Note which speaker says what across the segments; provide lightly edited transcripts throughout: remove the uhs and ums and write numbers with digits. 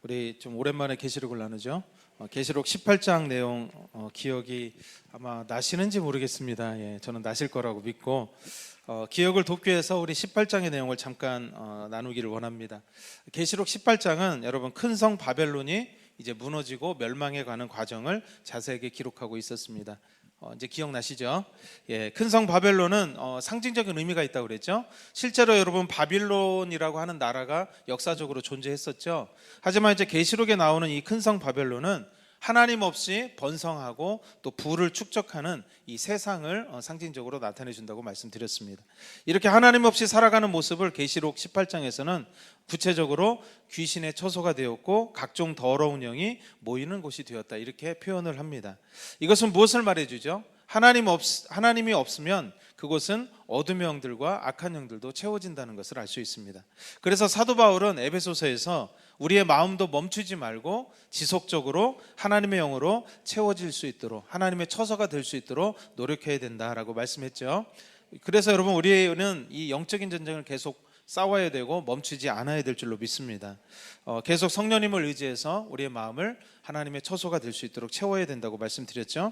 Speaker 1: 우리 좀 오랜만에 계시록을 나누죠. 계시록 18장 내용 기억이 아마 나시는지 모르겠습니다. 예, 저는 나실 거라고 믿고 기억을 돕기 위해서 우리 18장의 내용을 잠깐 나누기를 원합니다. 계시록 18장은 여러분 큰 성 바벨론이 이제 무너지고 멸망해 가는 과정을 자세하게 기록하고 있었습니다. 이제 기억나시죠? 예, 큰 성 바벨론은 상징적인 의미가 있다고 그랬죠. 실제로 여러분 바빌론이라고 하는 나라가 역사적으로 존재했었죠. 하지만 이제 계시록에 나오는 이 큰 성 바벨론은 하나님 없이 번성하고 또 부를 축적하는 이 세상을 상징적으로 나타내 준다고 말씀드렸습니다. 이렇게 하나님 없이 살아가는 모습을 계시록 18장에서는 구체적으로 귀신의 처소가 되었고 각종 더러운 영이 모이는 곳이 되었다, 이렇게 표현을 합니다. 이것은 무엇을 말해주죠? 하나님이 없으면 그곳은 어둠의 영들과 악한 영들도 채워진다는 것을 알 수 있습니다. 그래서 사도 바울은 에베소서에서 우리의 마음도 멈추지 말고 지속적으로 하나님의 영으로 채워질 수 있도록, 하나님의 처소가 될 수 있도록 노력해야 된다라고 말씀했죠. 그래서 여러분 우리는 이 영적인 전쟁을 계속 싸워야 되고 멈추지 않아야 될 줄로 믿습니다. 계속 성령님을 의지해서 우리의 마음을 하나님의 처소가 될 수 있도록 채워야 된다고 말씀드렸죠.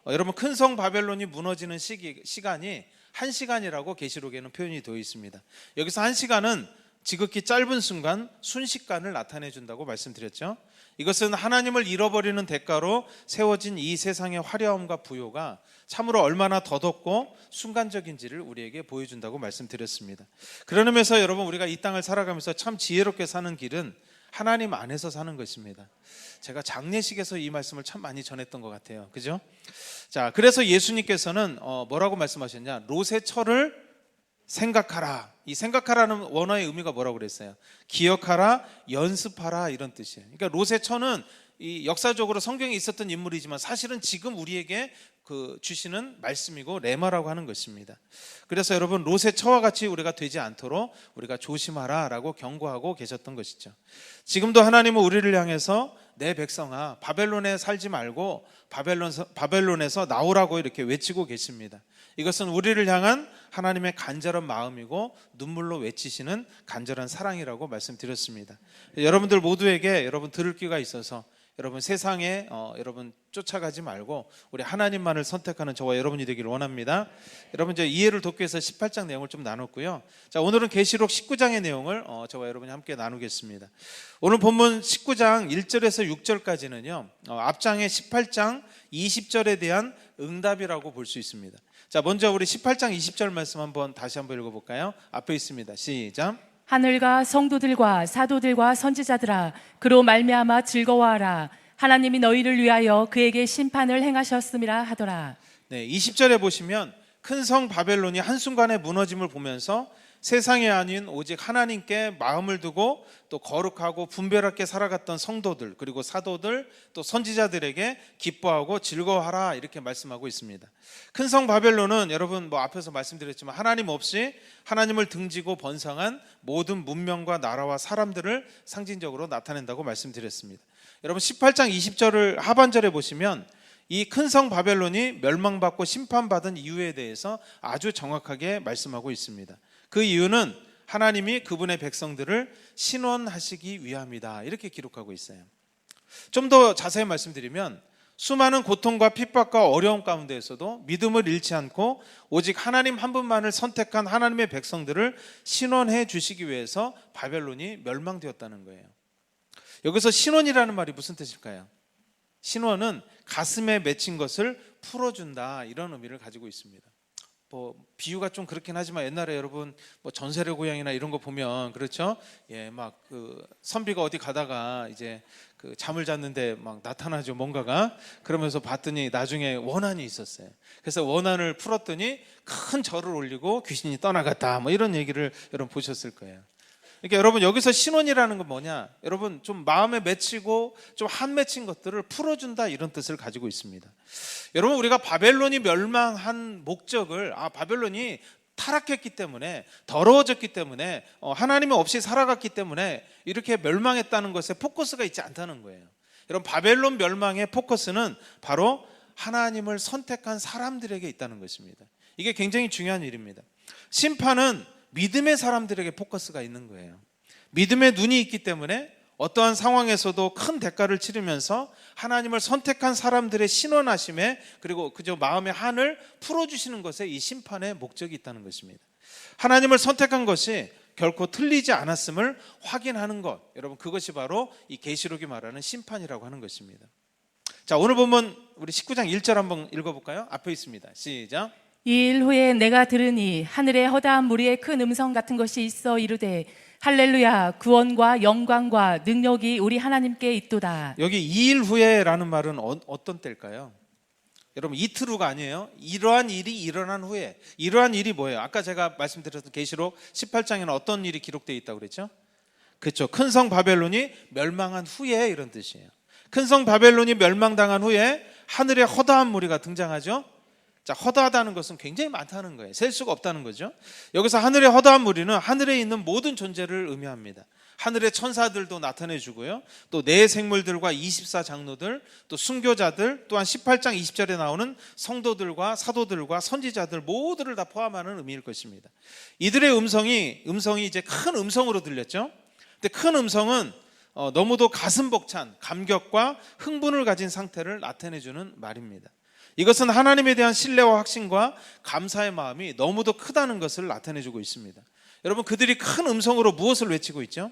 Speaker 1: 여러분 큰 성 바벨론이 무너지는 시간이 1시간이라고 계시록에는 표현이 되어 있습니다. 여기서 1시간은 지극히 짧은 순간, 순식간을 나타내 준다고 말씀드렸죠. 이것은 하나님을 잃어버리는 대가로 세워진 이 세상의 화려함과 부요가 참으로 얼마나 더덥고 순간적인지를 우리에게 보여준다고 말씀드렸습니다. 그런 의미에서 여러분 우리가 이 땅을 살아가면서 참 지혜롭게 사는 길은 하나님 안에서 사는 것입니다. 제가 장례식에서 이 말씀을 참 많이 전했던 것 같아요. 그죠? 자, 그래서 예수님께서는 뭐라고 말씀하셨냐? 롯의 처를 생각하라. 이 생각하라는 원어의 의미가 뭐라고 그랬어요? 기억하라, 연습하라, 이런 뜻이에요. 그러니까 롯의 처는 이 역사적으로 성경에 있었던 인물이지만 사실은 지금 우리에게 주시는 말씀이고 레마라고 하는 것입니다. 그래서 여러분 롯의 처와 같이 우리가 되지 않도록 우리가 조심하라 라고 경고하고 계셨던 것이죠. 지금도 하나님은 우리를 향해서 내 백성아 바벨론에 살지 말고 바벨론에서 나오라고 이렇게 외치고 계십니다. 이것은 우리를 향한 하나님의 간절한 마음이고 눈물로 외치시는 간절한 사랑이라고 말씀드렸습니다. 여러분들 모두에게 여러분 들을 귀가 있어서 여러분 세상에 여러분 쫓아가지 말고 우리 하나님만을 선택하는 저와 여러분이 되기를 원합니다. 여러분 이제 이해를 돕기 위해서 18장 내용을 좀 나눴고요. 자, 오늘은 계시록 19장의 내용을 저와 여러분이 함께 나누겠습니다. 오늘 본문 19장 1절에서 6절까지는요 앞장의 18장 20절에 대한 응답이라고 볼 수 있습니다. 자, 먼저 우리 18장 20절 말씀 다시 한번 읽어볼까요? 앞에 있습니다. 시작.
Speaker 2: 하늘과 성도들과 사도들과 선지자들아, 그로 말미암아 즐거워하라. 하나님이 너희를 위하여 그에게 심판을 행하셨음이라 하더라.
Speaker 1: 네, 20절에 보시면 큰 성 바벨론이 한순간에 무너짐을 보면서 세상이 아닌 오직 하나님께 마음을 두고 또 거룩하고 분별하게 살아갔던 성도들 그리고 사도들 또 선지자들에게 기뻐하고 즐거워하라, 이렇게 말씀하고 있습니다. 큰 성 바벨론은 여러분 앞에서 말씀드렸지만 하나님 없이 하나님을 등지고 번성한 모든 문명과 나라와 사람들을 상징적으로 나타낸다고 말씀드렸습니다. 여러분 18장 20절을 하반절에 보시면 이 큰 성 바벨론이 멸망받고 심판받은 이유에 대해서 아주 정확하게 말씀하고 있습니다. 그 이유는 하나님이 그분의 백성들을 신원하시기 위함이다, 이렇게 기록하고 있어요. 좀 더 자세히 말씀드리면 수많은 고통과 핍박과 어려움 가운데에서도 믿음을 잃지 않고 오직 하나님 한 분만을 선택한 하나님의 백성들을 신원해 주시기 위해서 바벨론이 멸망되었다는 거예요. 여기서 신원이라는 말이 무슨 뜻일까요? 신원은 가슴에 맺힌 것을 풀어준다, 이런 의미를 가지고 있습니다. 비유가 좀 그렇긴 하지만 옛날에 여러분 전설의 고향이나 이런 거 보면 그렇죠? 예, 막 선비가 어디 가다가 이제 잠을 잤는데 막 나타나죠, 뭔가가. 그러면서 봤더니 나중에 원한이 있었어요. 그래서 원한을 풀었더니 큰 절을 올리고 귀신이 떠나갔다, 이런 얘기를 여러분 보셨을 거예요. 그러니까 여러분 여기서 신원이라는 건 뭐냐? 여러분 좀 마음에 맺히고 좀 한 맺힌 것들을 풀어준다, 이런 뜻을 가지고 있습니다. 여러분 우리가 바벨론이 멸망한 목적을 바벨론이 타락했기 때문에 더러워졌기 때문에 하나님이 없이 살아갔기 때문에 이렇게 멸망했다는 것에 포커스가 있지 않다는 거예요. 여러분 바벨론 멸망의 포커스는 바로 하나님을 선택한 사람들에게 있다는 것입니다. 이게 굉장히 중요한 일입니다. 심판은 믿음의 사람들에게 포커스가 있는 거예요. 믿음의 눈이 있기 때문에 어떠한 상황에서도 큰 대가를 치르면서 하나님을 선택한 사람들의 신원하심에, 그리고 그저 마음의 한을 풀어주시는 것에 이 심판의 목적이 있다는 것입니다. 하나님을 선택한 것이 결코 틀리지 않았음을 확인하는 것, 여러분, 그것이 바로 이 계시록이 말하는 심판이라고 하는 것입니다. 자, 오늘 보면 우리 19장 1절 한번 읽어볼까요? 앞에 있습니다. 시작.
Speaker 2: 이 일 후에 내가 들으니 하늘에 허다한 무리의 큰 음성 같은 것이 있어 이르되 할렐루야, 구원과 영광과 능력이 우리 하나님께 있도다.
Speaker 1: 여기 2일 후에라는 말은 어떤 때일까요? 여러분, 이틀 후가 아니에요. 이러한 일이 일어난 후에. 이러한 일이 뭐예요? 아까 제가 말씀드렸던 계시록 18장에는 어떤 일이 기록되어 있다고 그랬죠? 그렇죠. 큰 성 바벨론이 멸망한 후에, 이런 뜻이에요. 큰 성 바벨론이 멸망당한 후에 하늘에 허다한 무리가 등장하죠. 자, 허다하다는 것은 굉장히 많다는 거예요. 셀 수가 없다는 거죠. 여기서 하늘의 허다한 무리는 하늘에 있는 모든 존재를 의미합니다. 하늘의 천사들도 나타내 주고요, 또 내 생물들과 24장로들, 또 순교자들, 또한 18장 20절에 나오는 성도들과 사도들과 선지자들 모두를 다 포함하는 의미일 것입니다. 이들의 음성이 이제 큰 음성으로 들렸죠. 근데 큰 음성은 너무도 가슴 벅찬 감격과 흥분을 가진 상태를 나타내 주는 말입니다. 이것은 하나님에 대한 신뢰와 확신과 감사의 마음이 너무도 크다는 것을 나타내 주고 있습니다. 여러분, 그들이 큰 음성으로 무엇을 외치고 있죠?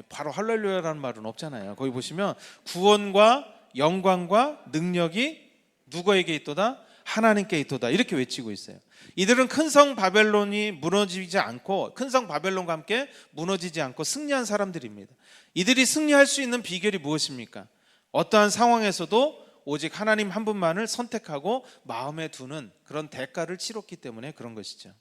Speaker 1: 바로 할렐루야라는 말은 없잖아요. 거기 보시면 구원과 영광과 능력이 누구에게 있도다? 하나님께 있도다, 이렇게 외치고 있어요. 이들은 큰 성 바벨론이 무너지지 않고, 큰 성 바벨론과 함께 무너지지 않고 승리한 사람들입니다. 이들이 승리할 수 있는 비결이 무엇입니까? 어떠한 상황에서도 오직 하나님 한 분만을 선택하고 마음에 두는 그런 대가를 치렀기 때문에 그런 것이죠.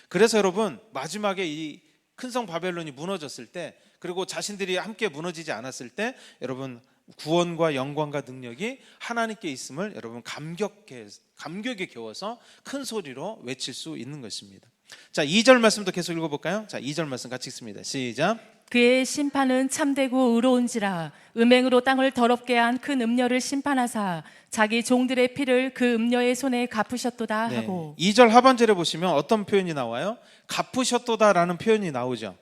Speaker 1: 그래서 여러분, 마지막에 이 큰 성 바벨론이 무너졌을 때, 그리고 자신들이 함께 무너지지 않았을 때, 여러분, 구원과 영광과 능력이 하나님께 있음을 여러분 감격에 겨워서 큰 소리로 외칠 수 있는 것입니다. 자, 2절 말씀도 계속 읽어볼까요? 자, 2절 말씀 같이 읽습니다. 시작.
Speaker 2: 그의 심판은 참되고 의로운지라 음행으로 땅을 더럽게 한 큰 음녀를 심판하사 자기 종들의 피를 그 음녀의 손에 갚으셨도다 하고.
Speaker 1: 2절 하반절에 보시면 어떤 표현이 나와요? 갚으셨도다라는 표현이 나오죠.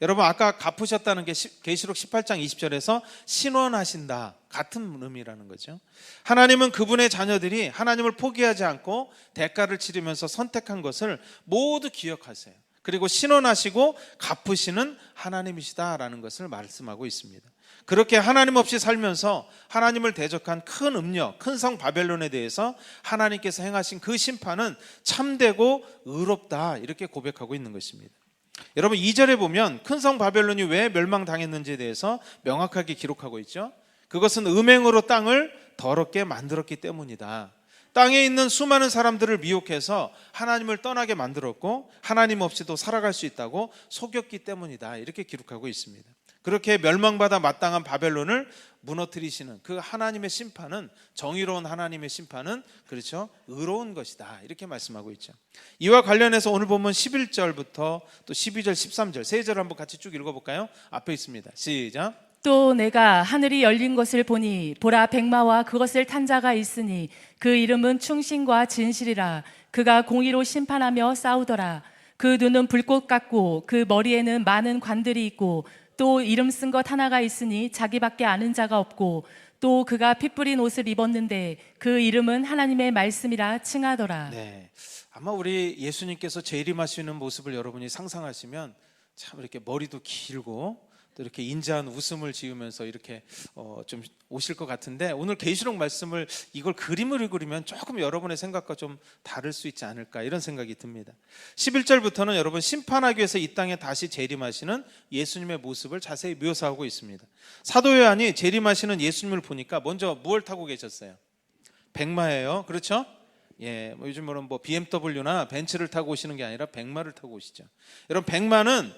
Speaker 1: 여러분, 아까 갚으셨다는 게 계시록 18장 20절에서 신원하신다, 같은 의미라는 거죠. 하나님은 그분의 자녀들이 하나님을 포기하지 않고 대가를 치르면서 선택한 것을 모두 기억하세요. 그리고 신원하시고 갚으시는 하나님이시다라는 것을 말씀하고 있습니다. 그렇게 하나님 없이 살면서 하나님을 대적한 큰 음녀, 큰 성 바벨론에 대해서 하나님께서 행하신 그 심판은 참되고 의롭다, 이렇게 고백하고 있는 것입니다. 여러분, 2절에 보면 큰 성 바벨론이 왜 멸망당했는지에 대해서 명확하게 기록하고 있죠. 그것은 음행으로 땅을 더럽게 만들었기 때문이다. 땅에 있는 수많은 사람들을 미혹해서 하나님을 떠나게 만들었고, 하나님 없이도 살아갈 수 있다고 속였기 때문이다, 이렇게 기록하고 있습니다. 그렇게 멸망받아 마땅한 바벨론을 무너뜨리시는 그 하나님의 심판은, 정의로운 하나님의 심판은, 그렇죠, 의로운 것이다, 이렇게 말씀하고 있죠. 이와 관련해서 오늘 보면 11절부터 또 12절, 13절 세 절 한번 같이 쭉 읽어볼까요? 앞에 있습니다. 시작.
Speaker 2: 또 내가 하늘이 열린 것을 보니 보라, 백마와 그것을 탄 자가 있으니 그 이름은 충신과 진실이라. 그가 공의로 심판하며 싸우더라. 그 눈은 불꽃 같고 그 머리에는 많은 관들이 있고 또 이름 쓴 것 하나가 있으니 자기밖에 아는 자가 없고, 또 그가 피 뿌린 옷을 입었는데 그 이름은 하나님의 말씀이라 칭하더라.
Speaker 1: 네, 아마 우리 예수님께서 재림하시는 모습을 여러분이 상상하시면 참 이렇게 머리도 길고 또 이렇게 인자한 웃음을 지으면서 이렇게 좀 오실 것 같은데, 오늘 계시록 말씀을 이걸 그림으로 그리면 조금 여러분의 생각과 좀 다를 수 있지 않을까, 이런 생각이 듭니다. 11절부터는 여러분, 심판하기 위해서 이 땅에 다시 재림하시는 예수님의 모습을 자세히 묘사하고 있습니다. 사도 요한이 재림하시는 예수님을 보니까 먼저 무엇을 타고 계셨어요? 백마예요. 그렇죠? 예, 요즘으로는 BMW나 벤츠를 타고 오시는 게 아니라 백마를 타고 오시죠. 여러분, 백마는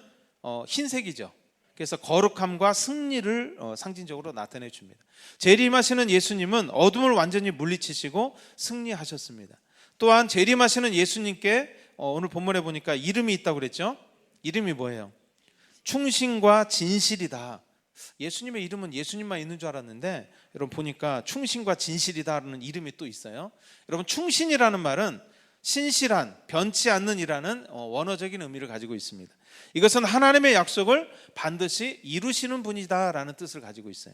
Speaker 1: 흰색이죠. 그래서 거룩함과 승리를 상징적으로 나타내 줍니다. 재림하시는 예수님은 어둠을 완전히 물리치시고 승리하셨습니다. 또한 재림하시는 예수님께 오늘 본문에 보니까 이름이 있다고 그랬죠. 이름이 뭐예요? 충신과 진실이다. 예수님의 이름은 예수님만 있는 줄 알았는데, 여러분 보니까 충신과 진실이다라는 이름이 또 있어요. 여러분, 충신이라는 말은 신실한, 변치 않는이라는 원어적인 의미를 가지고 있습니다. 이것은 하나님의 약속을 반드시 이루시는 분이다라는 뜻을 가지고 있어요.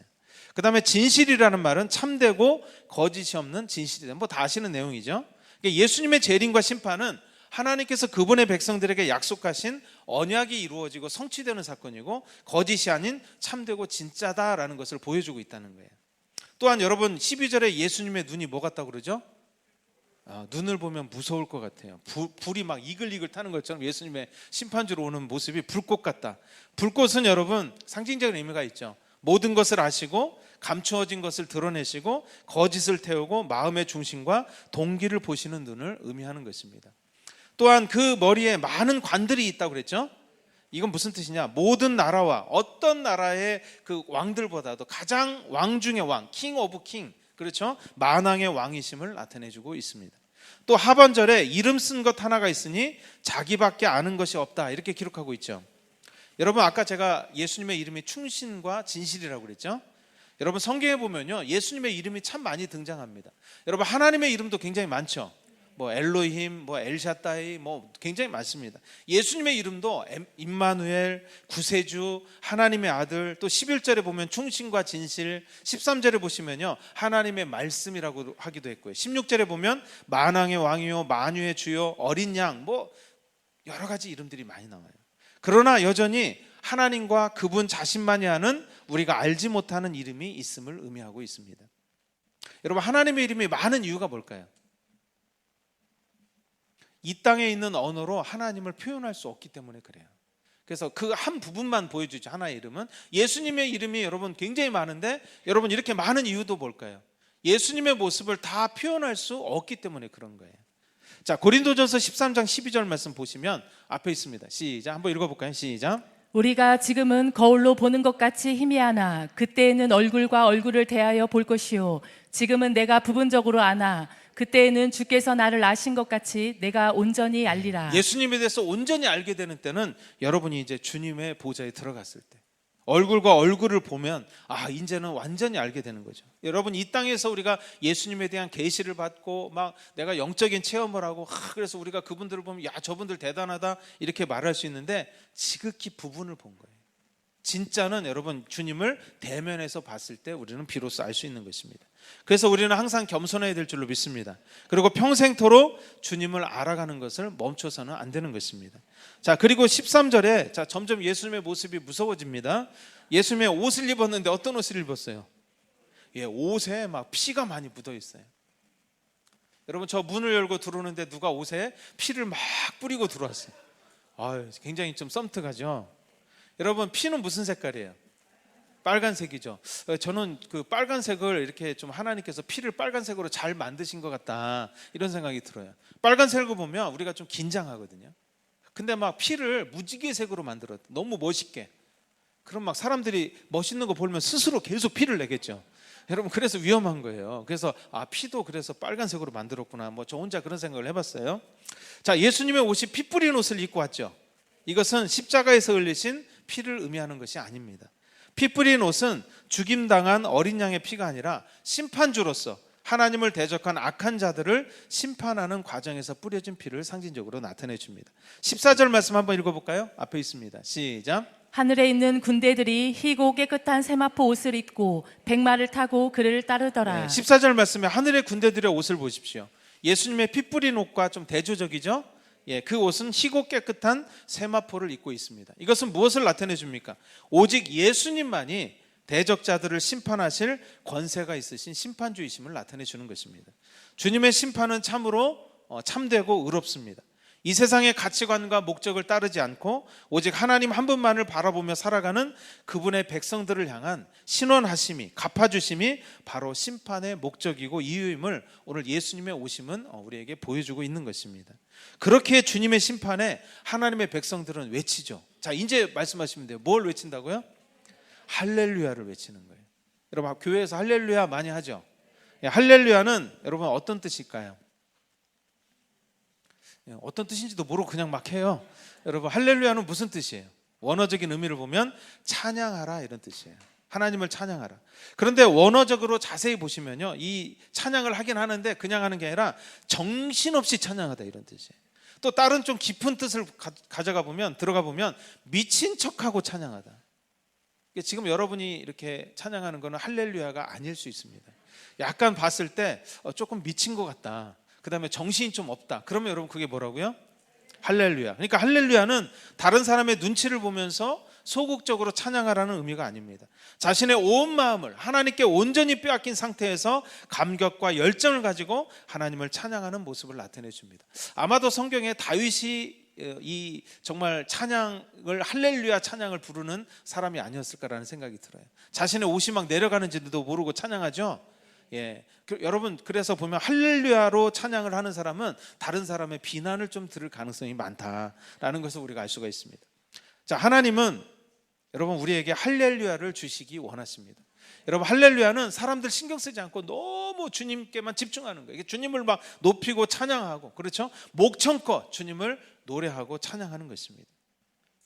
Speaker 1: 그 다음에 진실이라는 말은 참되고 거짓이 없는 진실이다. 뭐 다 아시는 내용이죠. 예수님의 재림과 심판은 하나님께서 그분의 백성들에게 약속하신 언약이 이루어지고 성취되는 사건이고, 거짓이 아닌 참되고 진짜다라는 것을 보여주고 있다는 거예요. 또한 여러분, 12절에 예수님의 눈이 뭐 같다고 그러죠? 눈을 보면 무서울 것 같아요. 불이 막 이글이글 타는 것처럼 예수님의 심판주로 오는 모습이 불꽃 같다. 불꽃은 여러분 상징적인 의미가 있죠. 모든 것을 아시고 감추어진 것을 드러내시고 거짓을 태우고 마음의 중심과 동기를 보시는 눈을 의미하는 것입니다. 또한 그 머리에 많은 관들이 있다고 그랬죠. 이건 무슨 뜻이냐? 모든 나라와 어떤 나라의 그 왕들보다도 가장 왕 중의 왕, 킹 오브 킹, 그렇죠? 만왕의 왕이심을 나타내주고 있습니다. 또 하반절에 이름 쓴 것 하나가 있으니 자기밖에 아는 것이 없다, 이렇게 기록하고 있죠. 여러분, 아까 제가 예수님의 이름이 충신과 진실이라고 그랬죠. 여러분, 성경에 보면요, 예수님의 이름이 참 많이 등장합니다. 여러분, 하나님의 이름도 굉장히 많죠. 뭐 엘로힘, 뭐 엘샤다이, 뭐 굉장히 많습니다. 예수님의 이름도 임마누엘, 구세주, 하나님의 아들, 또 11절에 보면 충신과 진실, 13절에 보시면요 하나님의 말씀이라고 하기도 했고요. 16절에 보면 만왕의 왕이요 만유의 주요, 어린 양, 뭐 여러 가지 이름들이 많이 나와요. 그러나 여전히 하나님과 그분 자신만이 아는, 우리가 알지 못하는 이름이 있음을 의미하고 있습니다. 여러분, 하나님의 이름이 많은 이유가 뭘까요? 이 땅에 있는 언어로 하나님을 표현할 수 없기 때문에 그래요. 그래서 그 한 부분만 보여주죠. 하나의 이름은. 예수님의 이름이 여러분 굉장히 많은데, 여러분 이렇게 많은 이유도 뭘까요? 예수님의 모습을 다 표현할 수 없기 때문에 그런 거예요. 자, 고린도전서 13장 12절 말씀 보시면 앞에 있습니다. 시작, 한번 읽어볼까요? 시작.
Speaker 2: 우리가 지금은 거울로 보는 것 같이 희미하나 그때에는 얼굴과 얼굴을 대하여 볼 것이요 지금은 내가 부분적으로 아나 그때에는 주께서 나를 아신 것 같이 내가 온전히 알리라.
Speaker 1: 예수님에 대해서 온전히 알게 되는 때는 여러분이 이제 주님의 보좌에 들어갔을 때, 얼굴과 얼굴을 보면 이제는 완전히 알게 되는 거죠. 여러분, 이 땅에서 우리가 예수님에 대한 계시를 받고 막 내가 영적인 체험을 하고 그래서 우리가 그분들을 보면 야, 저분들 대단하다 이렇게 말할 수 있는데, 지극히 부분을 본 거예요. 진짜는 여러분 주님을 대면해서 봤을 때 우리는 비로소 알 수 있는 것입니다. 그래서 우리는 항상 겸손해야 될 줄로 믿습니다. 그리고 평생토록 주님을 알아가는 것을 멈춰서는 안 되는 것입니다. 자, 그리고 13절에 점점 예수님의 모습이 무서워집니다. 예수님의 옷을 입었는데 어떤 옷을 입었어요? 옷에 막 피가 많이 묻어 있어요. 여러분, 저 문을 열고 들어오는데 누가 옷에 피를 막 뿌리고 들어왔어요. 굉장히 좀 썸특하죠. 여러분, 피는 무슨 색깔이에요? 빨간색이죠. 저는 그 빨간색을 이렇게 좀 하나님께서 피를 빨간색으로 잘 만드신 것 같다, 이런 생각이 들어요. 빨간색을 보면 우리가 좀 긴장하거든요. 근데 막 피를 무지개색으로 만들어, 너무 멋있게. 그럼 막 사람들이 멋있는 거 보면 스스로 계속 피를 내겠죠. 여러분, 그래서 위험한 거예요. 그래서 피도 그래서 빨간색으로 만들었구나, 뭐 저 혼자 그런 생각을 해봤어요. 자, 예수님의 옷이 피 뿌린 옷을 입고 왔죠. 이것은 십자가에서 흘리신 피를 의미하는 것이 아닙니다. 피 뿌린 옷은 죽임당한 어린 양의 피가 아니라 심판주로서 하나님을 대적한 악한 자들을 심판하는 과정에서 뿌려진 피를 상징적으로 나타내 줍니다. 14절 말씀 한번 읽어볼까요? 앞에 있습니다. 시작.
Speaker 2: 하늘에 있는 군대들이 희고 깨끗한 세마포 옷을 입고 백마를 타고 그를 따르더라.
Speaker 1: 14절 말씀에 하늘의 군대들의 옷을 보십시오. 예수님의 피 뿌린 옷과 좀 대조적이죠. 그 옷은 희고 깨끗한 세마포를 입고 있습니다. 이것은 무엇을 나타내 줍니까? 오직 예수님만이 대적자들을 심판하실 권세가 있으신 심판주이심을 나타내 주는 것입니다. 주님의 심판은 참으로 참되고 의롭습니다. 이 세상의 가치관과 목적을 따르지 않고 오직 하나님 한 분만을 바라보며 살아가는 그분의 백성들을 향한 신원하심이, 갚아주심이 바로 심판의 목적이고 이유임을 오늘 예수님의 오심은 우리에게 보여주고 있는 것입니다. 그렇게 주님의 심판에 하나님의 백성들은 외치죠. 자, 이제 말씀하시면 돼요. 뭘 외친다고요? 할렐루야를 외치는 거예요. 여러분, 교회에서 할렐루야 많이 하죠. 할렐루야는 여러분 어떤 뜻일까요? 어떤 뜻인지도 모르고 그냥 막 해요. 여러분, 할렐루야는 무슨 뜻이에요? 원어적인 의미를 보면 찬양하라, 이런 뜻이에요. 하나님을 찬양하라. 그런데 원어적으로 자세히 보시면요, 이 찬양을 하긴 하는데 그냥 하는 게 아니라 정신없이 찬양하다 이런 뜻이에요. 또 다른 좀 깊은 뜻을 가져가 보면, 들어가 보면 미친 척하고 찬양하다. 지금 여러분이 이렇게 찬양하는 거는 할렐루야가 아닐 수 있습니다. 약간 봤을 때 조금 미친 것 같다, 그 다음에 정신이 좀 없다, 그러면 여러분 그게 뭐라고요? 할렐루야. 그러니까 할렐루야는 다른 사람의 눈치를 보면서 소극적으로 찬양하라는 의미가 아닙니다. 자신의 온 마음을 하나님께 온전히 빼앗긴 상태에서 감격과 열정을 가지고 하나님을 찬양하는 모습을 나타내 줍니다. 아마도 성경에 다윗이 이 정말 찬양을, 할렐루야 찬양을 부르는 사람이 아니었을까라는 생각이 들어요. 자신의 옷이 막 내려가는지도 모르고 찬양하죠. 예, 여러분, 그래서 보면 할렐루야로 찬양을 하는 사람은 다른 사람의 비난을 좀 들을 가능성이 많다라는 것을 우리가 알 수가 있습니다. 자, 하나님은 여러분 우리에게 할렐루야를 주시기 원하십니다. 여러분, 할렐루야는 사람들 신경 쓰지 않고 너무 주님께만 집중하는 거예요. 주님을 막 높이고 찬양하고, 그렇죠? 목청껏 주님을 노래하고 찬양하는 것입니다.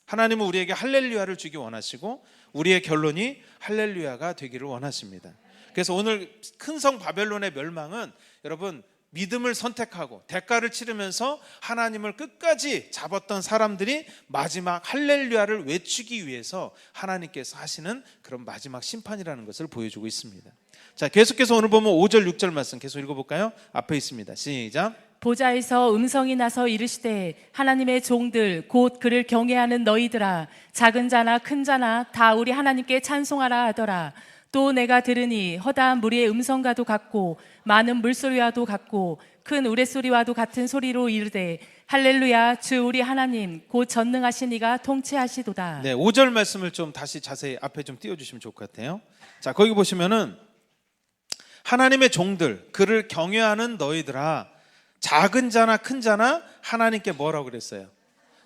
Speaker 1: 하나님은 우리에게 할렐루야를 주기 원하시고 우리의 결론이 할렐루야가 되기를 원하십니다. 그래서 오늘 큰 성 바벨론의 멸망은 여러분 믿음을 선택하고 대가를 치르면서 하나님을 끝까지 잡았던 사람들이 마지막 할렐루야를 외치기 위해서 하나님께서 하시는 그런 마지막 심판이라는 것을 보여주고 있습니다. 자, 계속해서 오늘 보면 5절 6절 말씀 계속 읽어볼까요? 앞에 있습니다. 시작.
Speaker 2: 보좌에서 음성이 나서 이르시되 하나님의 종들 곧 그를 경외하는 너희들아, 작은 자나 큰 자나 다 우리 하나님께 찬송하라 하더라. 또 내가 들으니 허다한 무리의 음성과도 같고 많은 물소리와도 같고 큰 우레소리와도 같은 소리로 이르되 할렐루야, 주 우리 하나님 곧 전능하신 이가 통치하시도다.
Speaker 1: 네, 5절 말씀을 좀 다시 자세히 앞에 좀 띄워주시면 좋을 것 같아요. 자, 거기 보시면은 하나님의 종들 그를 경외하는 너희들아, 작은 자나 큰 자나 하나님께 뭐라고 그랬어요?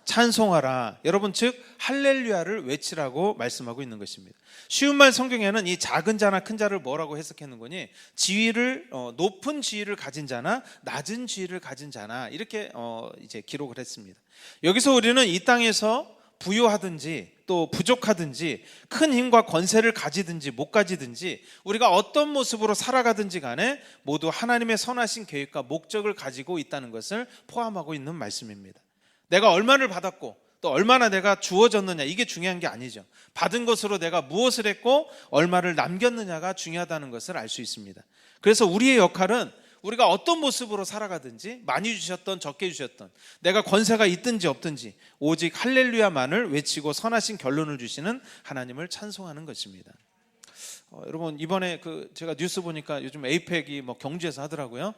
Speaker 1: 찬송하라. 여러분, 즉 할렐루야를 외치라고 말씀하고 있는 것입니다. 쉬운 말 성경에는 이 작은 자나 큰 자를 뭐라고 해석했는 거니? 지위를 높은 지위를 가진 자나 낮은 지위를 가진 자나 이렇게 이제 기록을 했습니다. 여기서 우리는 이 땅에서 부유하든지 또 부족하든지 큰 힘과 권세를 가지든지 못 가지든지 우리가 어떤 모습으로 살아가든지 간에 모두 하나님의 선하신 계획과 목적을 가지고 있다는 것을 포함하고 있는 말씀입니다. 내가 얼마를 받았고 또 얼마나 내가 주어졌느냐, 이게 중요한 게 아니죠. 받은 것으로 내가 무엇을 했고 얼마를 남겼느냐가 중요하다는 것을 알 수 있습니다. 그래서 우리의 역할은 우리가 어떤 모습으로 살아가든지 많이 주셨던 적게 주셨던 내가 권세가 있든지 없든지 오직 할렐루야만을 외치고 선하신 결론을 주시는 하나님을 찬송하는 것입니다. 여러분, 이번에 제가 뉴스 보니까 요즘 에이펙이 경주에서 하더라고요.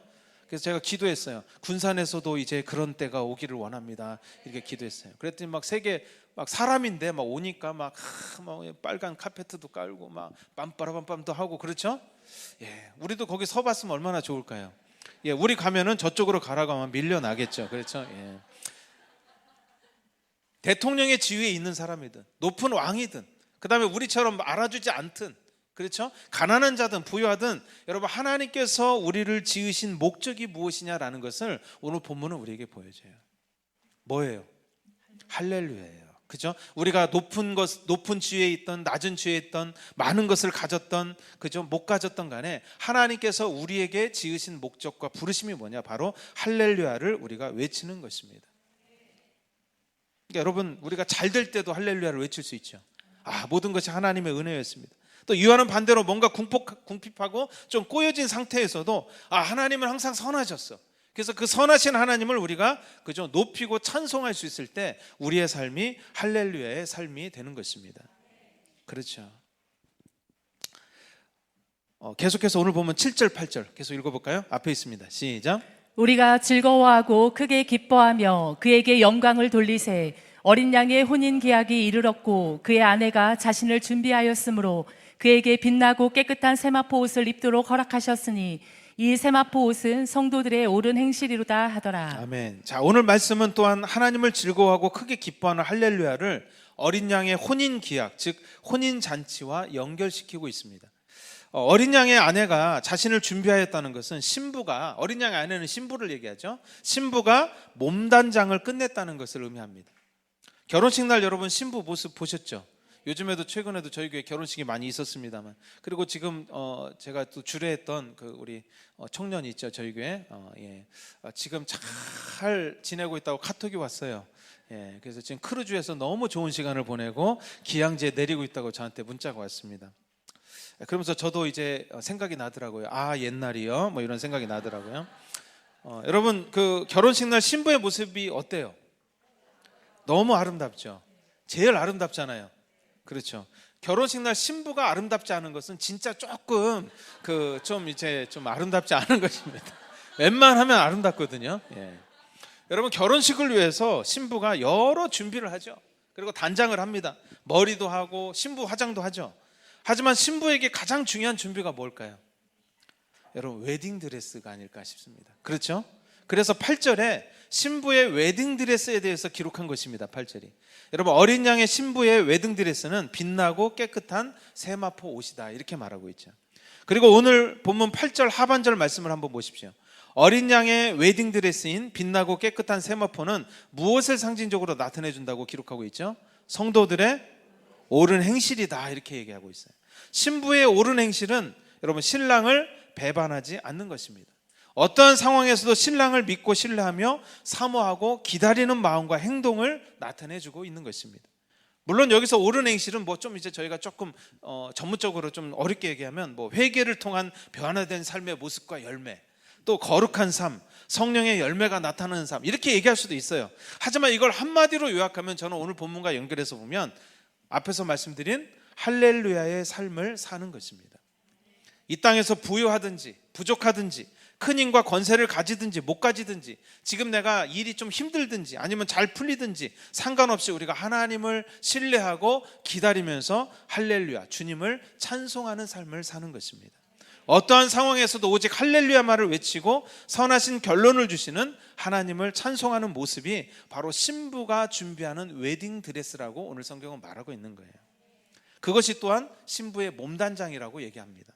Speaker 1: 그래서 제가 기도했어요. 군산에서도 이제 그런 때가 오기를 원합니다. 이렇게 기도했어요. 그랬더니 세계 사람인데 오니까 빨간 카페트도 깔고 빰빠라빰빰도 하고, 그렇죠? 예, 우리도 거기 서봤으면 얼마나 좋을까요? 예, 우리 가면은 저쪽으로 가라고 하면 밀려나겠죠. 그렇죠? 예. 대통령의 지위에 있는 사람이든 높은 왕이든 그다음에 우리처럼 알아주지 않든, 그렇죠? 가난한 자든 부유하든 여러분, 하나님께서 우리를 지으신 목적이 무엇이냐라는 것을 오늘 본문은 우리에게 보여줘요. 뭐예요? 할렐루야예요. 그죠? 우리가 높은 지위에 있던 낮은 지위에 있던 많은 것을 가졌던, 그죠? 못 가졌던 간에 하나님께서 우리에게 지으신 목적과 부르심이 뭐냐? 바로 할렐루야를 우리가 외치는 것입니다. 그러니까 여러분, 우리가 잘 될 때도 할렐루야를 외칠 수 있죠. 모든 것이 하나님의 은혜였습니다. 또 이와는 반대로 뭔가 궁핍하고 좀 꼬여진 상태에서도 하나님은 항상 선하셨어. 그래서 그 선하신 하나님을 우리가 그죠 높이고 찬송할 수 있을 때 우리의 삶이 할렐루야의 삶이 되는 것입니다. 그렇죠. 계속해서 오늘 보면 7절 8절 계속 읽어볼까요? 앞에 있습니다. 시작.
Speaker 2: 우리가 즐거워하고 크게 기뻐하며 그에게 영광을 돌리세. 어린 양의 혼인 계약이 이르렀고 그의 아내가 자신을 준비하였으므로 그에게 빛나고 깨끗한 세마포 옷을 입도록 허락하셨으니 이 세마포 옷은 성도들의 옳은 행실이로다 하더라.
Speaker 1: 아멘. 자, 오늘 말씀은 또한 하나님을 즐거워하고 크게 기뻐하는 할렐루야를 어린 양의 혼인 기약, 즉 혼인 잔치와 연결시키고 있습니다. 어린 양의 아내가 자신을 준비하였다는 것은 신부가, 어린 양의 아내는 신부를 얘기하죠. 신부가 몸단장을 끝냈다는 것을 의미합니다. 결혼식 날 여러분 신부 모습 보셨죠? 요즘에도 최근에도 저희 교회 결혼식이 많이 있었습니다만, 그리고 지금 제가 또 주례했던 그 우리 청년이 있죠, 저희 교회. 지금 잘 지내고 있다고 카톡이 왔어요. 그래서 지금 크루즈에서 너무 좋은 시간을 보내고 기양지에 내리고 있다고 저한테 문자가 왔습니다. 그러면서 저도 이제 생각이 나더라고요. 아, 옛날이요? 뭐 이런 생각이 나더라고요. 여러분, 그 결혼식 날 신부의 모습이 어때요? 너무 아름답죠. 제일 아름답잖아요. 그렇죠. 결혼식 날 신부가 아름답지 않은 것은 진짜 조금 좀 아름답지 않은 것입니다. 웬만하면 아름답거든요. 여러분, 결혼식을 위해서 신부가 여러 준비를 하죠. 그리고 단장을 합니다. 머리도 하고 신부 화장도 하죠. 하지만 신부에게 가장 중요한 준비가 뭘까요? 여러분, 웨딩드레스가 아닐까 싶습니다. 그렇죠? 그래서 8절에 신부의 웨딩드레스에 대해서 기록한 것입니다. 8절이. 여러분, 어린 양의 신부의 웨딩드레스는 빛나고 깨끗한 세마포 옷이다, 이렇게 말하고 있죠. 그리고 오늘 본문 8절 하반절 말씀을 한번 보십시오. 어린 양의 웨딩드레스인 빛나고 깨끗한 세마포는 무엇을 상징적으로 나타내 준다고 기록하고 있죠? 성도들의 옳은 행실이다, 이렇게 얘기하고 있어요. 신부의 옳은 행실은 여러분, 신랑을 배반하지 않는 것입니다. 어떠한 상황에서도 신랑을 믿고 신뢰하며 사모하고 기다리는 마음과 행동을 나타내주고 있는 것입니다. 물론 여기서 옳은 행실은 뭐 좀 이제 저희가 조금 전문적으로 좀 어렵게 얘기하면 뭐 회개를 통한 변화된 삶의 모습과 열매, 또 거룩한 삶, 성령의 열매가 나타나는 삶, 이렇게 얘기할 수도 있어요. 하지만 이걸 한마디로 요약하면 저는 오늘 본문과 연결해서 보면 앞에서 말씀드린 할렐루야의 삶을 사는 것입니다. 이 땅에서 부유하든지 부족하든지 큰 힘과 권세를 가지든지 못 가지든지, 지금 내가 일이 좀 힘들든지 아니면 잘 풀리든지 상관없이 우리가 하나님을 신뢰하고 기다리면서 할렐루야, 주님을 찬송하는 삶을 사는 것입니다. 어떠한 상황에서도 오직 할렐루야 말을 외치고 선하신 결론을 주시는 하나님을 찬송하는 모습이 바로 신부가 준비하는 웨딩드레스라고 오늘 성경은 말하고 있는 거예요. 그것이 또한 신부의 몸단장이라고 얘기합니다.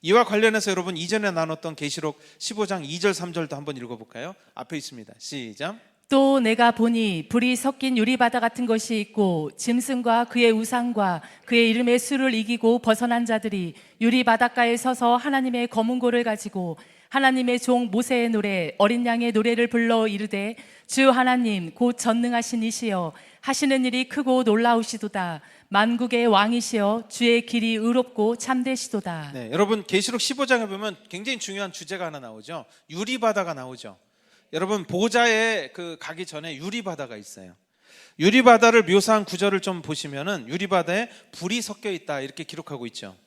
Speaker 1: 이와 관련해서 여러분, 이전에 나눴던 계시록 15장 2절 3절도 한번 읽어볼까요? 앞에 있습니다. 시작.
Speaker 2: 또 내가 보니 불이 섞인 유리바다 같은 것이 있고 짐승과 그의 우상과 그의 이름의 수를 이기고 벗어난 자들이 유리바닷가에 서서 하나님의 검은고를 가지고 하나님의 종 모세의 노래 어린 양의 노래를 불러 이르되 주 하나님 곧 전능하신 이시여 하시는 일이 크고 놀라우시도다. 만국의 왕이시여 주의 길이 의롭고 참되시도다.
Speaker 1: 네, 여러분, 계시록 15장에 보면 굉장히 중요한 주제가 하나 나오죠. 유리바다가 나오죠. 여러분, 보좌에 가기 전에 유리바다가 있어요. 유리바다를 묘사한 구절을 좀 보시면은 유리바다에 불이 섞여 있다, 이렇게 기록하고 있죠.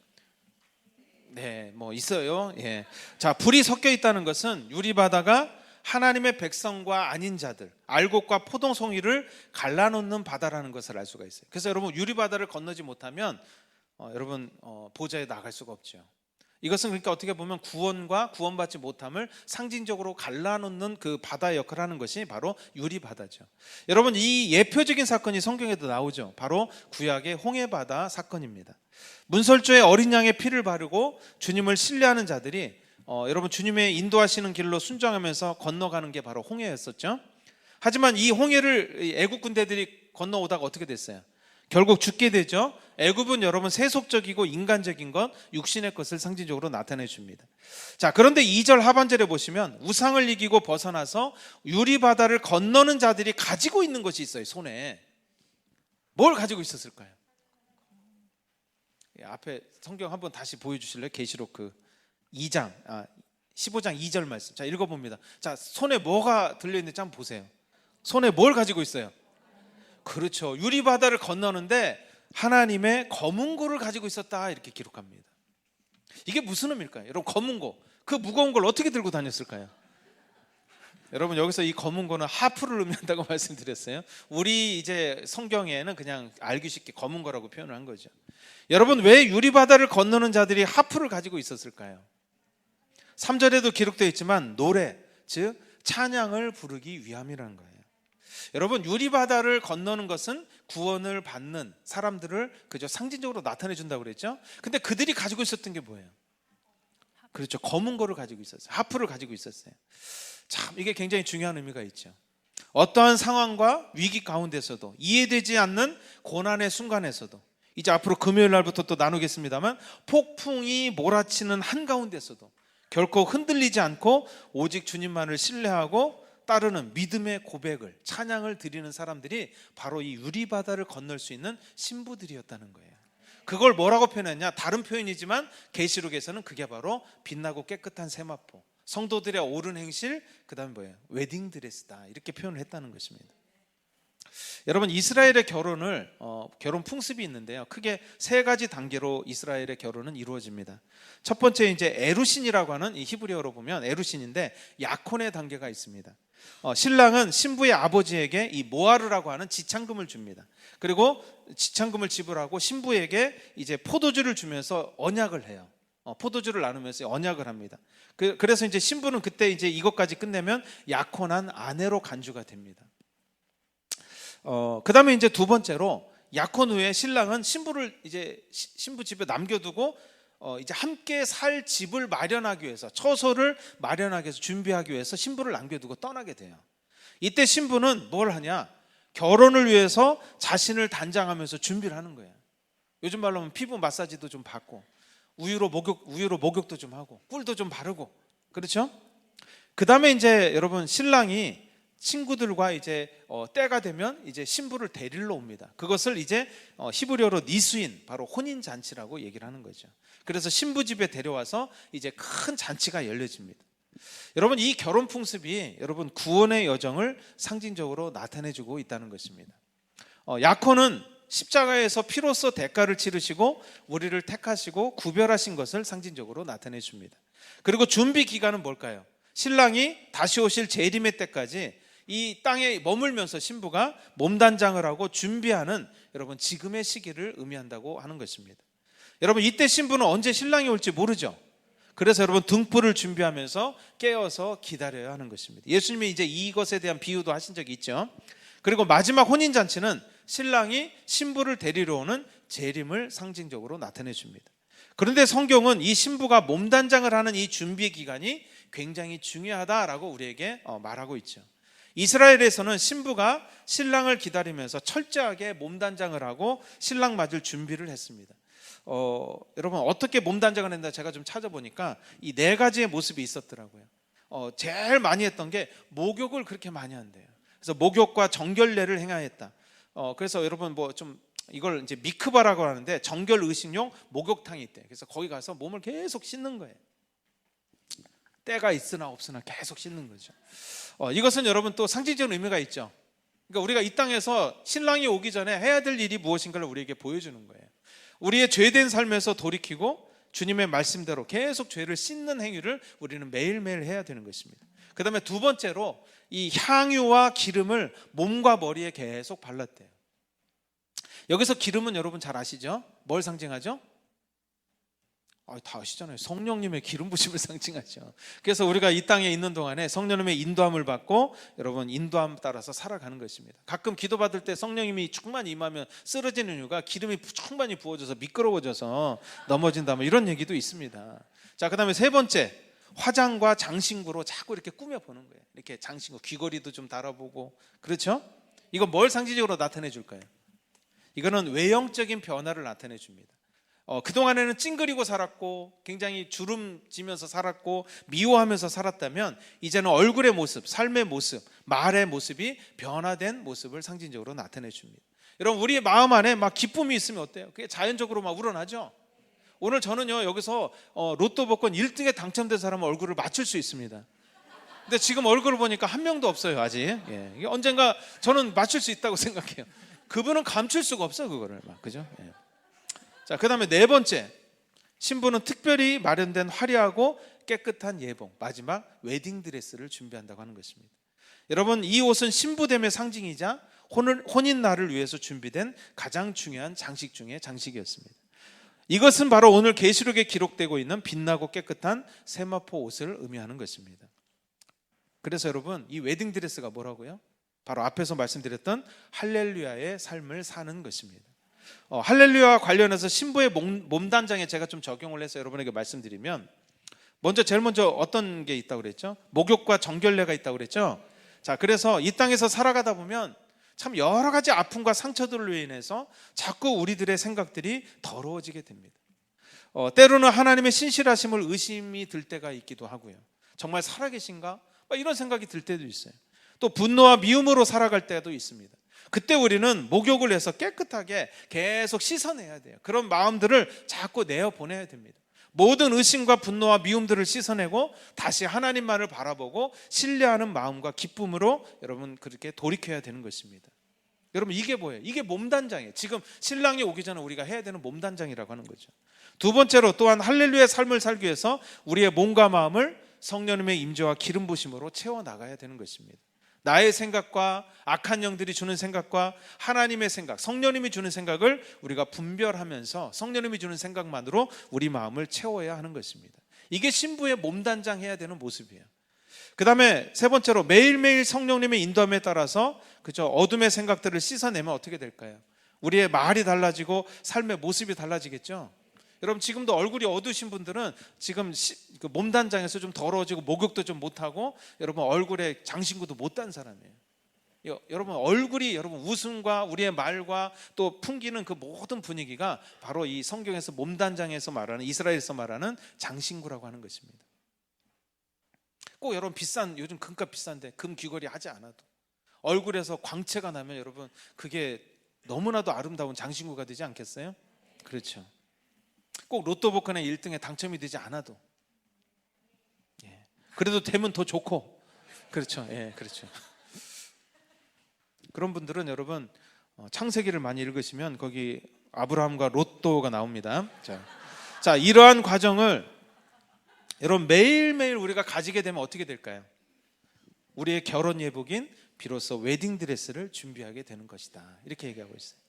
Speaker 1: 네, 뭐 있어요. 자, 불이 섞여 있다는 것은 유리바다가 하나님의 백성과 아닌 자들, 알곡과 포도송이를 갈라놓는 바다라는 것을 알 수가 있어요. 그래서 여러분, 유리바다를 건너지 못하면 여러분 보좌에 나갈 수가 없죠. 이것은 그러니까 어떻게 보면 구원과 구원받지 못함을 상징적으로 갈라놓는 그 바다의 역할을 하는 것이 바로 유리바다죠. 여러분, 이 예표적인 사건이 성경에도 나오죠. 바로 구약의 홍해바다 사건입니다. 문설주에 어린 양의 피를 바르고 주님을 신뢰하는 자들이 여러분, 주님의 인도하시는 길로 순종하면서 건너가는 게 바로 홍해였었죠. 하지만 이 홍해를 애국 군대들이 건너오다가 어떻게 됐어요? 결국 죽게 되죠. 애굽은 여러분 세속적이고 인간적인 것, 육신의 것을 상징적으로 나타내 줍니다. 자, 그런데 2절 하반절에 보시면 우상을 이기고 벗어나서 유리바다를 건너는 자들이 가지고 있는 것이 있어요. 손에 뭘 가지고 있었을까요? 앞에 성경 한번 다시 보여주실래요? 계시록 15장 2절 말씀. 자, 읽어봅니다. 자, 손에 뭐가 들려있는지 한번 보세요. 손에 뭘 가지고 있어요? 그렇죠. 유리바다를 건너는데 하나님의 검은고를 가지고 있었다, 이렇게 기록합니다. 이게 무슨 의미일까요? 여러분, 검은고, 그 무거운 걸 어떻게 들고 다녔을까요? 여러분, 여기서 이 검은고는 하프를 의미한다고 말씀드렸어요. 우리 이제 성경에는 그냥 알기 쉽게 검은고라고 표현을 한 거죠. 여러분, 왜 유리바다를 건너는 자들이 하프를 가지고 있었을까요? 3절에도 기록되어 있지만 노래, 즉 찬양을 부르기 위함이라는 거예요. 여러분, 유리바다를 건너는 것은 구원을 받는 사람들을 그저 상징적으로 나타내 준다고 그랬죠. 근데 그들이 가지고 있었던 게 뭐예요? 그렇죠, 검은 거를 가지고 있었어요. 하프를 가지고 있었어요. 참, 이게 굉장히 중요한 의미가 있죠. 어떠한 상황과 위기 가운데서도, 이해되지 않는 고난의 순간에서도 이제 앞으로 금요일 날부터 또 나누겠습니다만, 폭풍이 몰아치는 한가운데서도 결코 흔들리지 않고 오직 주님만을 신뢰하고 따르는 믿음의 고백을, 찬양을 드리는 사람들이 바로 이 유리바다를 건널 수 있는 신부들이었다는 거예요. 그걸 뭐라고 표현했냐? 다른 표현이지만 계시록에서는 그게 바로 빛나고 깨끗한 세마포, 성도들의 옳은 행실, 그 다음에 뭐예요? 웨딩드레스다, 이렇게 표현을 했다는 것입니다. 여러분, 이스라엘의 결혼을 결혼 풍습이 있는데요, 크게 세 가지 단계로 이스라엘의 결혼은 이루어집니다. 첫 번째, 이제 에루신이라고 하는, 이 히브리어로 보면 에루신인데 약혼의 단계가 있습니다. 신랑은 신부의 아버지에게 이 모아르라고 하는 지창금을 줍니다. 그리고 지창금을 지불하고 신부에게 이제 포도주를 주면서 언약을 해요. 포도주를 나누면서 언약을 합니다. 그래서 이제 신부는 그때 이제 이것까지 끝내면 약혼한 아내로 간주가 됩니다. 그 다음에 이제 두 번째로, 약혼 후에 신랑은 신부를 이제 신부 집에 남겨두고 이제 함께 살 집을 마련하기 위해서, 처소를 마련하기 위해서, 준비하기 위해서 신부를 남겨두고 떠나게 돼요. 이때 신부는 뭘 하냐? 결혼을 위해서 자신을 단장하면서 준비를 하는 거예요. 요즘 말로 하면 피부 마사지도 좀 받고, 우유로 목욕도 좀 하고, 꿀도 좀 바르고, 그렇죠? 그 다음에 이제 여러분, 신랑이 친구들과 이제 때가 되면 이제 신부를 데리러 옵니다. 그것을 이제 히브리어로 니수인, 바로 혼인 잔치라고 얘기를 하는 거죠. 그래서 신부 집에 데려와서 이제 큰 잔치가 열려집니다. 여러분, 이 결혼 풍습이 여러분 구원의 여정을 상징적으로 나타내주고 있다는 것입니다. 약혼은 십자가에서 피로써 대가를 치르시고 우리를 택하시고 구별하신 것을 상징적으로 나타내 줍니다. 그리고 준비 기간은 뭘까요? 신랑이 다시 오실 재림의 때까지 이 땅에 머물면서 신부가 몸단장을 하고 준비하는, 여러분, 지금의 시기를 의미한다고 하는 것입니다. 여러분, 이때 신부는 언제 신랑이 올지 모르죠. 그래서 여러분, 등불을 준비하면서 깨어서 기다려야 하는 것입니다. 예수님이 이제 이것에 대한 비유도 하신 적이 있죠. 그리고 마지막 혼인잔치는 신랑이 신부를 데리러 오는 재림을 상징적으로 나타내 줍니다. 그런데 성경은 이 신부가 몸단장을 하는 이 준비 기간이 굉장히 중요하다라고 우리에게 말하고 있죠. 이스라엘에서는 신부가 신랑을 기다리면서 철저하게 몸단장을 하고 신랑 맞을 준비를 했습니다. 여러분, 어떻게 몸단장을 했나 제가 좀 찾아보니까 이 네 가지의 모습이 있었더라고요. 제일 많이 했던 게 목욕을 그렇게 많이 한대요. 그래서 목욕과 정결례를 행하였다. 그래서 여러분, 뭐 좀 이걸 이제 미크바라고 하는데, 정결 의식용 목욕탕이 있대요. 그래서 거기 가서 몸을 계속 씻는 거예요. 때가 있으나 없으나 계속 씻는 거죠. 이것은 여러분 또 상징적인 의미가 있죠. 그러니까 우리가 이 땅에서 신랑이 오기 전에 해야 될 일이 무엇인가를 우리에게 보여주는 거예요. 우리의 죄된 삶에서 돌이키고 주님의 말씀대로 계속 죄를 씻는 행위를 우리는 매일매일 해야 되는 것입니다. 그 다음에 두 번째로, 이 향유와 기름을 몸과 머리에 계속 발랐대요. 여기서 기름은 여러분 잘 아시죠? 뭘 상징하죠? 다 아시잖아요. 성령님의 기름 부심을 상징하죠. 그래서 우리가 이 땅에 있는 동안에 성령님의 인도함을 받고 여러분 인도함 따라서 살아가는 것입니다. 가끔 기도받을 때 성령님이 충만히 임하면 쓰러지는 이유가 기름이 충만히 부어져서 미끄러워져서 넘어진다, 뭐 이런 얘기도 있습니다. 자, 그 다음에 세 번째, 화장과 장신구로 자꾸 이렇게 꾸며보는 거예요. 이렇게 장신구, 귀걸이도 좀 달아보고, 그렇죠? 이거 뭘 상징적으로 나타내 줄까요? 이거는 외형적인 변화를 나타내 줍니다. 그동안에는 찡그리고 살았고 굉장히 주름지면서 살았고 미워하면서 살았다면, 이제는 얼굴의 모습, 삶의 모습, 말의 모습이 변화된 모습을 상징적으로 나타내 줍니다. 여러분, 우리의 마음 안에 막 기쁨이 있으면 어때요? 그게 자연적으로 막 우러나죠. 오늘 저는요, 여기서 로또 복권 1등에 당첨된 사람 얼굴을 맞출 수 있습니다. 근데 지금 얼굴을 보니까 한 명도 없어요, 아직. 이게 언젠가 저는 맞출 수 있다고 생각해요. 그분은 감출 수가 없어, 그거를 막, 그죠? 자, 그 다음에 네 번째, 신부는 특별히 마련된 화려하고 깨끗한 예복, 마지막 웨딩드레스를 준비한다고 하는 것입니다. 여러분, 이 옷은 신부됨의 상징이자 혼인날을 위해서 준비된 가장 중요한 장식 중의 장식이었습니다. 이것은 바로 오늘 계시록에 기록되고 있는 빛나고 깨끗한 세마포 옷을 의미하는 것입니다. 그래서 여러분, 이 웨딩드레스가 뭐라고요? 바로 앞에서 말씀드렸던 할렐루야의 삶을 사는 것입니다. 할렐루야와 관련해서 신부의 몸단장에 제가 좀 적용을 해서 여러분에게 말씀드리면, 제일 먼저 어떤 게 있다고 그랬죠? 목욕과 정결례가 있다고 그랬죠? 자, 그래서 이 땅에서 살아가다 보면 참 여러 가지 아픔과 상처들로 인해서 자꾸 우리들의 생각들이 더러워지게 됩니다. 때로는 하나님의 신실하심을 의심이 들 때가 있기도 하고요. 정말 살아계신가? 이런 생각이 들 때도 있어요. 또 분노와 미움으로 살아갈 때도 있습니다. 그때 우리는 목욕을 해서 깨끗하게 계속 씻어내야 돼요. 그런 마음들을 자꾸 내어보내야 됩니다. 모든 의심과 분노와 미움들을 씻어내고 다시 하나님만을 바라보고 신뢰하는 마음과 기쁨으로 여러분 그렇게 돌이켜야 되는 것입니다. 여러분 이게 뭐예요? 이게 몸단장이에요. 지금 신랑이 오기 전에 우리가 해야 되는 몸단장이라고 하는 거죠. 두 번째로 또한 할렐루야의 삶을 살기 위해서 우리의 몸과 마음을 성령님의 임재와 기름 부심으로 채워나가야 되는 것입니다. 나의 생각과 악한 영들이 주는 생각과 하나님의 생각, 성령님이 주는 생각을 우리가 분별하면서 성령님이 주는 생각만으로 우리 마음을 채워야 하는 것입니다. 이게 신부의 몸단장 해야 되는 모습이에요. 그 다음에 세 번째로 매일매일 성령님의 인도함에 따라서 그죠, 어둠의 생각들을 씻어내면 어떻게 될까요? 우리의 말이 달라지고 삶의 모습이 달라지겠죠. 여러분 지금도 얼굴이 어두우신 분들은 지금 몸단장에서 좀 더러워지고 목욕도 좀 못하고 여러분 얼굴에 장신구도 못 단 사람이에요. 여러분 얼굴이 여러분 웃음과 우리의 말과 또 풍기는 그 모든 분위기가 바로 이 성경에서 몸단장에서 말하는 이스라엘에서 말하는 장신구라고 하는 것입니다. 꼭 여러분 비싼 요즘 금값 비싼데 금 귀걸이 하지 않아도 얼굴에서 광채가 나면 여러분 그게 너무나도 아름다운 장신구가 되지 않겠어요? 그렇죠. 꼭 로또 복권의 1등에 당첨이 되지 않아도 그래도 되면 더 좋고 그렇죠. 그렇죠. 그런 분들은 여러분 창세기를 많이 읽으시면 거기 아브라함과 롯도가 나옵니다. 자, 이러한 과정을 여러분 매일매일 우리가 가지게 되면 어떻게 될까요? 우리의 결혼 예복인 비로소 웨딩드레스를 준비하게 되는 것이다. 이렇게 얘기하고 있어요.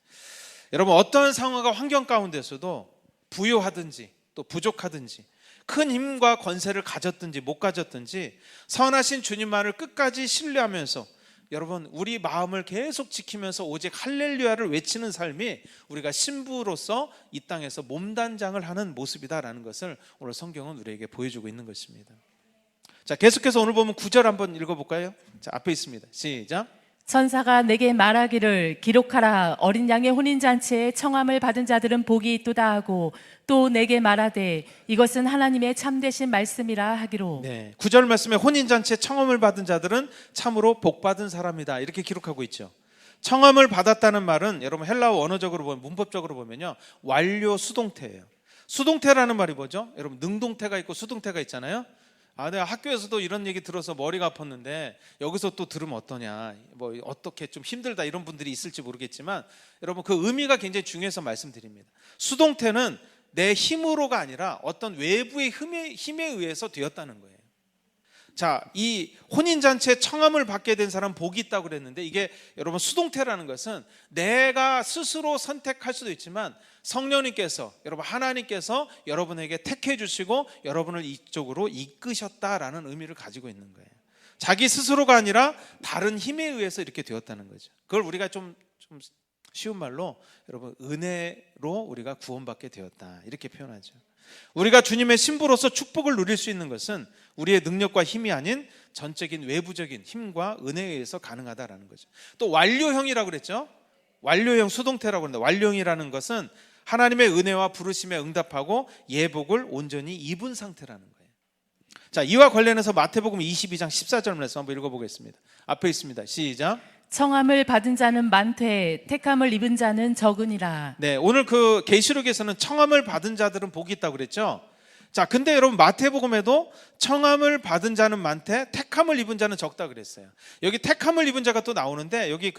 Speaker 1: 여러분 어떤 상황과 환경 가운데서도 부유하든지 또 부족하든지 큰 힘과 권세를 가졌든지 못 가졌든지 선하신 주님만을 끝까지 신뢰하면서 여러분 우리 마음을 계속 지키면서 오직 할렐루야를 외치는 삶이 우리가 신부로서 이 땅에서 몸단장을 하는 모습이다라는 것을 오늘 성경은 우리에게 보여주고 있는 것입니다. 자, 계속해서 오늘 보면 9절 한번 읽어볼까요? 자, 앞에 있습니다. 시작.
Speaker 2: 천사가 내게 말하기를 기록하라. 어린 양의 혼인잔치에 청함을 받은 자들은 복이 있도다 하고 또 내게 말하되 이것은 하나님의 참되신 말씀이라 하기로.
Speaker 1: 9절 말씀에 혼인잔치에 청함을 받은 자들은 참으로 복받은 사람이다 이렇게 기록하고 있죠. 청함을 받았다는 말은 여러분 헬라어 원어적으로 보면 문법적으로 보면요 완료 수동태예요. 수동태라는 말이 뭐죠? 여러분 능동태가 있고 수동태가 있잖아요. 내가 학교에서도 이런 얘기 들어서 머리가 아팠는데 여기서 또 들으면 어떠냐, 어떻게 좀 힘들다 이런 분들이 있을지 모르겠지만 여러분 그 의미가 굉장히 중요해서 말씀드립니다. 수동태는 내 힘으로가 아니라 어떤 외부의 힘에 의해서 되었다는 거예요. 자, 이 혼인잔치에 청함을 받게 된 사람 복이 있다고 그랬는데 이게 여러분 수동태라는 것은 내가 스스로 선택할 수도 있지만 성령님께서 여러분 하나님께서 여러분에게 택해 주시고 여러분을 이쪽으로 이끄셨다라는 의미를 가지고 있는 거예요. 자기 스스로가 아니라 다른 힘에 의해서 이렇게 되었다는 거죠. 그걸 우리가 좀 쉬운 말로 여러분 은혜로 우리가 구원받게 되었다 이렇게 표현하죠. 우리가 주님의 신부로서 축복을 누릴 수 있는 것은 우리의 능력과 힘이 아닌 전적인 외부적인 힘과 은혜에 의해서 가능하다라는 거죠. 또 완료형이라고 그랬죠. 완료형 수동태라고 그러는데 완료형이라는 것은 하나님의 은혜와 부르심에 응답하고 예복을 온전히 입은 상태라는 거예요. 자, 이와 관련해서 마태복음 22장 14절 말씀 한번 읽어보겠습니다. 앞에 있습니다. 시작.
Speaker 2: 청함을 받은 자는 많되 택함을 입은 자는 적으니라.
Speaker 1: 오늘 그 계시록에서는 청함을 받은 자들은 복이 있다고 그랬죠. 자, 근데 여러분 마태복음에도 청함을 받은 자는 많되 택함을 입은 자는 적다 그랬어요. 여기 택함을 입은 자가 또 나오는데 여기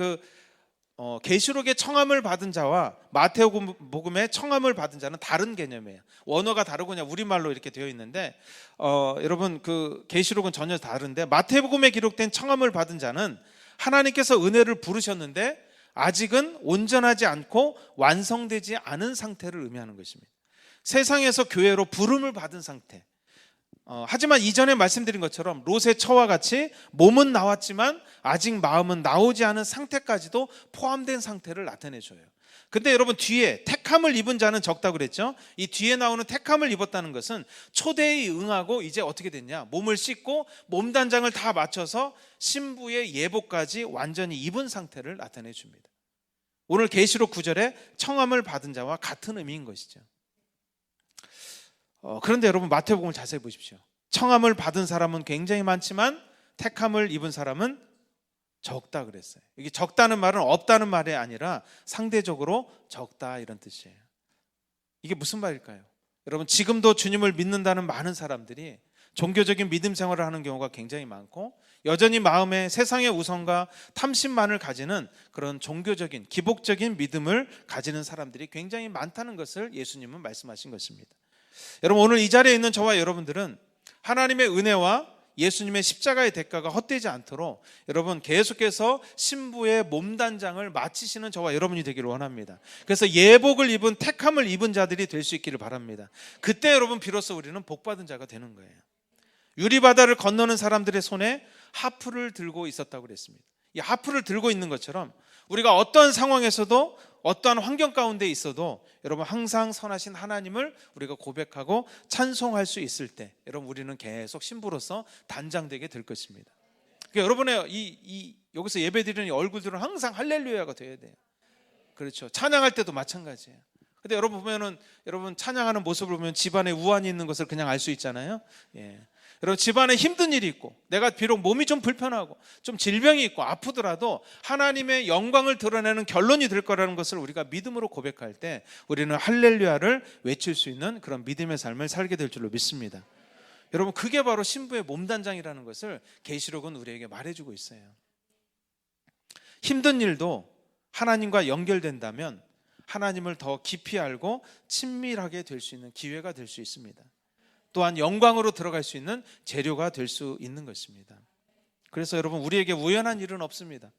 Speaker 1: 계시록의 청함을 받은 자와 마태복음의 청함을 받은 자는 다른 개념이에요. 원어가 다르고 그냥 우리말로 이렇게 되어 있는데 여러분 그 계시록은 전혀 다른데 마태복음에 기록된 청함을 받은 자는 하나님께서 은혜를 부르셨는데 아직은 온전하지 않고 완성되지 않은 상태를 의미하는 것입니다. 세상에서 교회로 부름을 받은 상태. 하지만 이전에 말씀드린 것처럼 롯의 처와 같이 몸은 나왔지만 아직 마음은 나오지 않은 상태까지도 포함된 상태를 나타내줘요. 근데 여러분 뒤에 택함을 입은 자는 적다 그랬죠? 이 뒤에 나오는 택함을 입었다는 것은 초대에 응하고 이제 어떻게 됐냐? 몸을 씻고 몸단장을 다 맞춰서 신부의 예복까지 완전히 입은 상태를 나타내 줍니다. 오늘 계시록 9절에 청함을 받은 자와 같은 의미인 것이죠. 그런데 여러분 마태복음을 자세히 보십시오. 청함을 받은 사람은 굉장히 많지만 택함을 입은 사람은 적다 그랬어요. 이게 적다는 말은 없다는 말이 아니라 상대적으로 적다 이런 뜻이에요. 이게 무슨 말일까요? 여러분 지금도 주님을 믿는다는 많은 사람들이 종교적인 믿음 생활을 하는 경우가 굉장히 많고 여전히 마음에 세상의 우선과 탐심만을 가지는 그런 종교적인 기복적인 믿음을 가지는 사람들이 굉장히 많다는 것을 예수님은 말씀하신 것입니다. 여러분 오늘 이 자리에 있는 저와 여러분들은 하나님의 은혜와 예수님의 십자가의 대가가 헛되지 않도록 여러분 계속해서 신부의 몸단장을 마치시는 저와 여러분이 되기를 원합니다. 그래서 예복을 입은 택함을 입은 자들이 될 수 있기를 바랍니다. 그때 여러분 비로소 우리는 복받은 자가 되는 거예요. 유리바다를 건너는 사람들의 손에 하프를 들고 있었다고 그랬습니다. 이 하프를 들고 있는 것처럼 우리가 어떤 상황에서도 어떠한 환경 가운데 있어도 여러분 항상 선하신 하나님을 우리가 고백하고 찬송할 수 있을 때 여러분 우리는 계속 신부로서 단장되게 될 것입니다. 그러니까 여러분의 여기서 예배드리는 이 얼굴들은 항상 할렐루야가 돼야 돼요. 그렇죠. 찬양할 때도 마찬가지예요. 근데 여러분 보면은 여러분 찬양하는 모습을 보면 집안에 우환이 있는 것을 그냥 알 수 있잖아요. 예. 여러분 집안에 힘든 일이 있고 내가 비록 몸이 좀 불편하고 좀 질병이 있고 아프더라도 하나님의 영광을 드러내는 결론이 될 거라는 것을 우리가 믿음으로 고백할 때 우리는 할렐루야를 외칠 수 있는 그런 믿음의 삶을 살게 될 줄로 믿습니다. 여러분 그게 바로 신부의 몸단장이라는 것을 계시록은 우리에게 말해주고 있어요. 힘든 일도 하나님과 연결된다면 하나님을 더 깊이 알고 친밀하게 될 수 있는 기회가 될 수 있습니다. 또한 영광으로 들어갈 수 있는 재료가 될 수 있는 것입니다. 그래서 여러분 우리에게 우연한 일은 없습니다.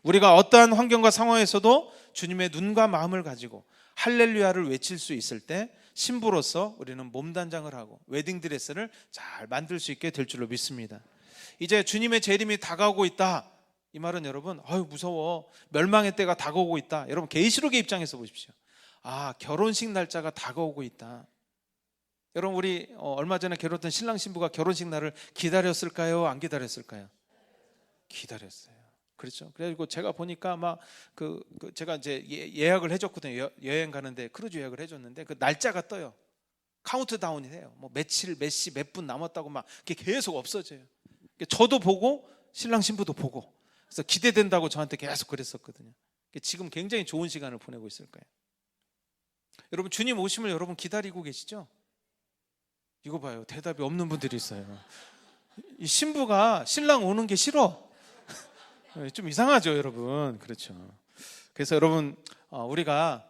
Speaker 1: 우리가 어떠한 환경과 상황에서도 주님의 눈과 마음을 가지고 할렐루야를 외칠 수 있을 때 신부로서 우리는 몸단장을 하고 웨딩드레스를 잘 만들 수 있게 될 줄로 믿습니다. 이제 주님의 재림이 다가오고 있다. 이 말은 여러분 무서워 멸망의 때가 다가오고 있다. 여러분 계시록의 입장에서 보십시오. 결혼식 날짜가 다가오고 있다. 여러분 우리 얼마 전에 결혼했던 신랑 신부가 결혼식 날을 기다렸을까요? 안 기다렸을까요? 기다렸어요. 그렇죠. 그래가지고 제가 보니까 제가 이제 예약을 해줬거든요. 여행 가는데 크루즈 예약을 해줬는데 그 날짜가 떠요. 카운트다운이 돼요. 뭐 며칠, 몇 시, 몇 분 남았다고 막 계속 없어져요. 저도 보고 신랑 신부도 보고 그래서 기대된다고 저한테 계속 그랬었거든요. 지금 굉장히 좋은 시간을 보내고 있을 거예요. 여러분 주님 오심을 여러분 기다리고 계시죠? 이거 봐요. 대답이 없는 분들이 있어요. 이 신부가 신랑 오는 게 싫어. 좀 이상하죠, 여러분. 그렇죠. 그래서 여러분 우리가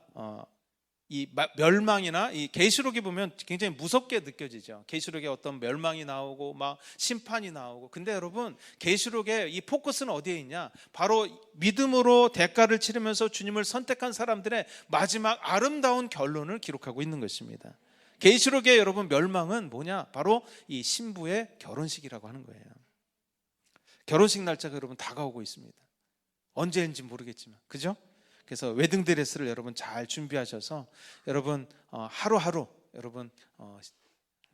Speaker 1: 이 멸망이나 이 계시록에 보면 굉장히 무섭게 느껴지죠. 계시록에 어떤 멸망이 나오고 막 심판이 나오고. 근데 여러분 계시록의 이 포커스는 어디에 있냐? 바로 믿음으로 대가를 치르면서 주님을 선택한 사람들의 마지막 아름다운 결론을 기록하고 있는 것입니다. 계시록의 여러분 멸망은 뭐냐? 바로 이 신부의 결혼식이라고 하는 거예요. 결혼식 날짜가 여러분 다가오고 있습니다. 언제인지 모르겠지만, 그죠? 그래서 웨딩드레스를 여러분 잘 준비하셔서 여러분 하루하루 여러분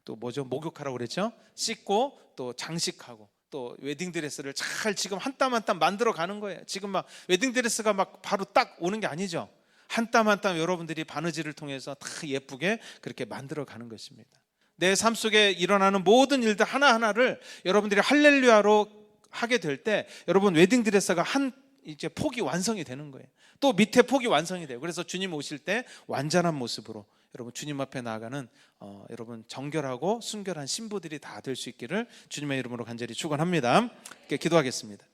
Speaker 1: 또 목욕하라고 그랬죠? 씻고 또 장식하고 또 웨딩드레스를 잘 지금 한 땀 한 땀 만들어 가는 거예요. 지금 막 웨딩드레스가 막 바로 딱 오는 게 아니죠. 한 땀 한 땀 여러분들이 바느질을 통해서 다 예쁘게 그렇게 만들어 가는 것입니다. 내 삶 속에 일어나는 모든 일들 하나하나를 여러분들이 할렐루야로 하게 될 때 여러분 웨딩드레스가 이제 폭이 완성이 되는 거예요. 또 밑에 폭이 완성이 돼요. 그래서 주님 오실 때 완전한 모습으로 여러분 주님 앞에 나아가는 여러분 정결하고 순결한 신부들이 다 될 수 있기를 주님의 이름으로 간절히 축원합니다. 기도하겠습니다.